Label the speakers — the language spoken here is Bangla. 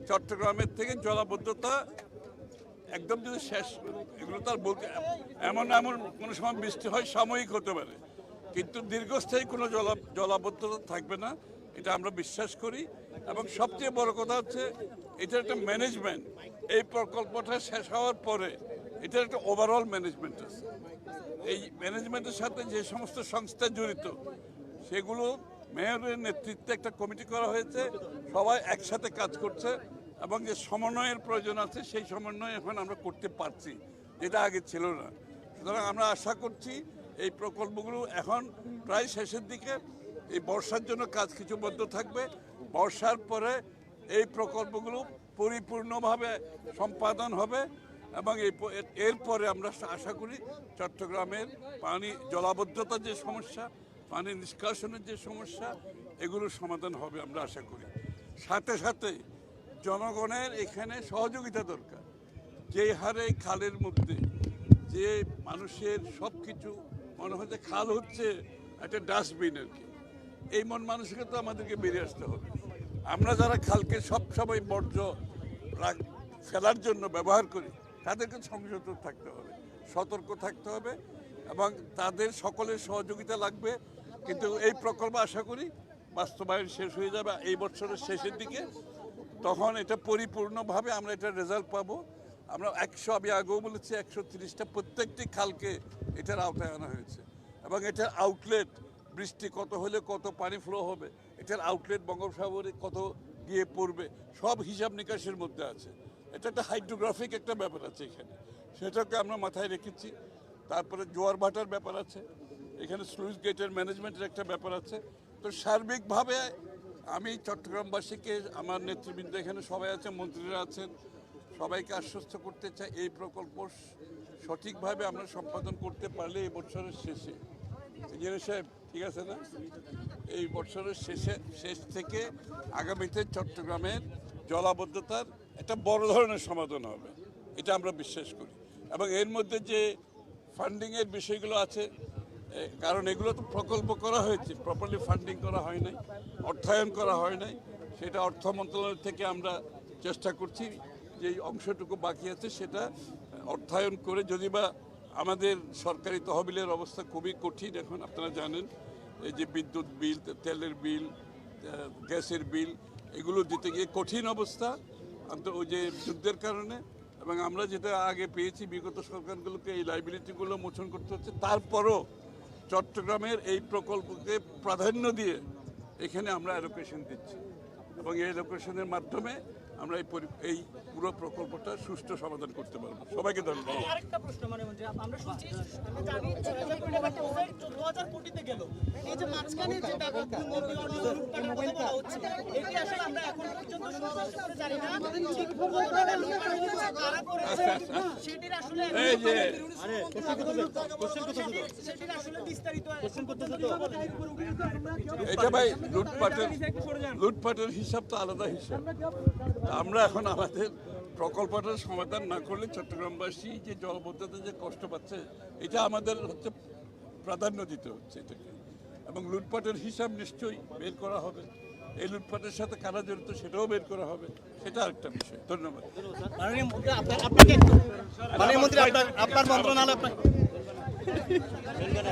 Speaker 1: চট্টগ্রামের থেকে জলাবদ্ধতা একদম যদি শেষ, এগুলো তো আর বলতে, এমন কোনো সময় বৃষ্টি হয়, সাময়িক হতে পারে, কিন্তু দীর্ঘস্থায়ী কোনো জলাবদ্ধতা থাকবে না, এটা আমরা বিশ্বাস করি। এবং সবচেয়ে বড় কথা হচ্ছে এটার একটা ম্যানেজমেন্ট, এই প্রকল্পটা শেষ হওয়ার পরে এটার একটা ওভারঅল ম্যানেজমেন্ট আছে। এই ম্যানেজমেন্টের সাথে যে সমস্ত সংস্থা জড়িত সেগুলো মেয়রের নেতৃত্বে একটা কমিটি করা হয়েছে, সবাই একসাথে কাজ করছে এবং যে সমন্বয়ের প্রয়োজন আছে সেই সমন্বয় এখন আমরা করতে পারছি, যেটা আগে ছিল না। সুতরাং আমরা আশা করছি এই প্রকল্পগুলো এখন প্রায় শেষের দিকে, এই বর্ষার জন্য কাজ কিছু বন্ধ থাকবে, বর্ষার পরে এই প্রকল্পগুলো পরিপূর্ণভাবে সম্পাদন হবে এবং এরপরে আমরা আশা করি চট্টগ্রামের পানি জলাবদ্ধতার যে সমস্যা, পানি নিষ্কাশনের যে সমস্যা, এগুলোর সমাধান হবে আমরা আশা করি। সাথে সাথে জনগণের এখানে সহযোগিতা দরকার। যে হারে খালের মধ্যে যে মানুষের সব কিছু মনে হয় যে খাল হচ্ছে একটা ডাস্টবিন আর কি, এই মন মানসিকতা আমাদেরকে বেরিয়ে আসতে হবে। আমরা যারা খালকে সবসময় বর্জ্য ফেলার জন্য ব্যবহার করি, তাদেরকে সংযত থাকতে হবে, সতর্ক থাকতে হবে এবং তাদের সকলের সহযোগিতা লাগবে। কিন্তু এই প্রকল্প আশা করি বাস্তবায়ন শেষ হয়ে যাবে এই বছরের শেষের দিকে, তখন এটা পরিপূর্ণভাবে আমরা এটা রেজাল্ট পাবো। আমরা আমি আগেও বলেছি 130টা প্রত্যেকটি খালকে এটার আওতায় আনা হয়েছে এবং এটার আউটলেট, বৃষ্টি কত হলে কত পানি ফ্লো হবে, এটার আউটলেট বঙ্গোপসাগরে কত গিয়ে পড়বে, সব হিসাব নিকাশের মধ্যে আছে। এটা একটা হাইড্রোগ্রাফিক একটা ব্যাপার আছে এখানে, সেটাকে আমরা মাথায় রেখেছি। তারপরে জোয়ার ভাটার ব্যাপার আছে, এখানে স্লুইস গেটের ম্যানেজমেন্টের একটা ব্যাপার আছে। তো সার্বিকভাবে আমি চট্টগ্রামবাসীকে, আমার নেতৃবৃন্দ এখানে সবাই আছে, মন্ত্রীরা আছেন, সবাইকে আশ্বস্ত করতে চাই এই প্রকল্প সঠিকভাবে আমরা সম্পাদন করতে পারলে এই বছরের শেষে, ইঞ্জিনিয়ার সাহেব ঠিক আছে না, এই বছরের শেষ থেকে আগামীতে চট্টগ্রামের জলাবদ্ধতার একটা বড় ধরনের সমাধান হবে, এটা আমরা বিশ্বাস করি। এবং এর মধ্যে যে ফান্ডিংয়ের বিষয়গুলো আছে, কারণ এগুলো তো প্রকল্প করা হয়েছে, প্রপারলি ফান্ডিং করা হয় নাই, অর্থায়ন করা হয় নাই, সেটা অর্থ মন্ত্রণালয় থেকে আমরা চেষ্টা করছি যে অংশটুকু বাকি আছে সেটা অর্থায়ন করে, যদি বা আমাদের সরকারি তহবিলের অবস্থা খুবই কঠিন এখন, আপনারা জানেন এই যে বিদ্যুৎ বিল, তেলের বিল, গ্যাসের বিল, এগুলো দিতে গিয়ে কঠিন অবস্থা ওই যে যুদ্ধের কারণে, এবং আমরা যেটা আগে পেয়েছি বিগত সরকারগুলোকে এই লাইবিলিটিগুলো মোচন করতে হচ্ছে। তারপরও চট্টগ্রামের এই প্রকল্পকে প্রাধান্য দিয়ে এখানে আমরা অ্যালোকেশন দিচ্ছি এবং এই অ্যালোকেশনের মাধ্যমে আমরা এই পুরো প্রকল্পটা সুষ্ঠু সমাধান করতে পারবো। সবাইকে ধন্যবাদ।
Speaker 2: আরেকটা প্রশ্ন, মানে আমরা শুনছি, আমরা জানি 14,000 কোটিতে গেল, এই যে মাঝখানে যে টাকাগুলো লুটপাটের কথা বলা হচ্ছে, এটি আসলে আমরা এখন পর্যন্ত সুস্পষ্ট করে জানি না ঠিক কোথায় লুটপাট হচ্ছে, কারা করেছে, সেটির আসলে এই যে সেটির আসলে বিস্তারিত
Speaker 1: এটা ভাই লুটপাটের হিসাব তো আলাদা হিসাব। আমরা এখন আমাদের প্রকল্পটার সমাধান না করলে চট্টগ্রামবাসী যে জলবদ্ধতা যে কষ্ট পাচ্ছে, এটা আমাদের হচ্ছে প্রাধান্য দিতে হচ্ছে এটাকে, এবং লুটপাটের হিসাব নিশ্চয়ই বের করা হবে। এই লুটপাটের সাথে কারা জড়িত সেটাও বের করা হবে, সেটা আরেকটা বিষয়। ধন্যবাদ।
Speaker 2: আপনার মন্ত্রণালয় এখানে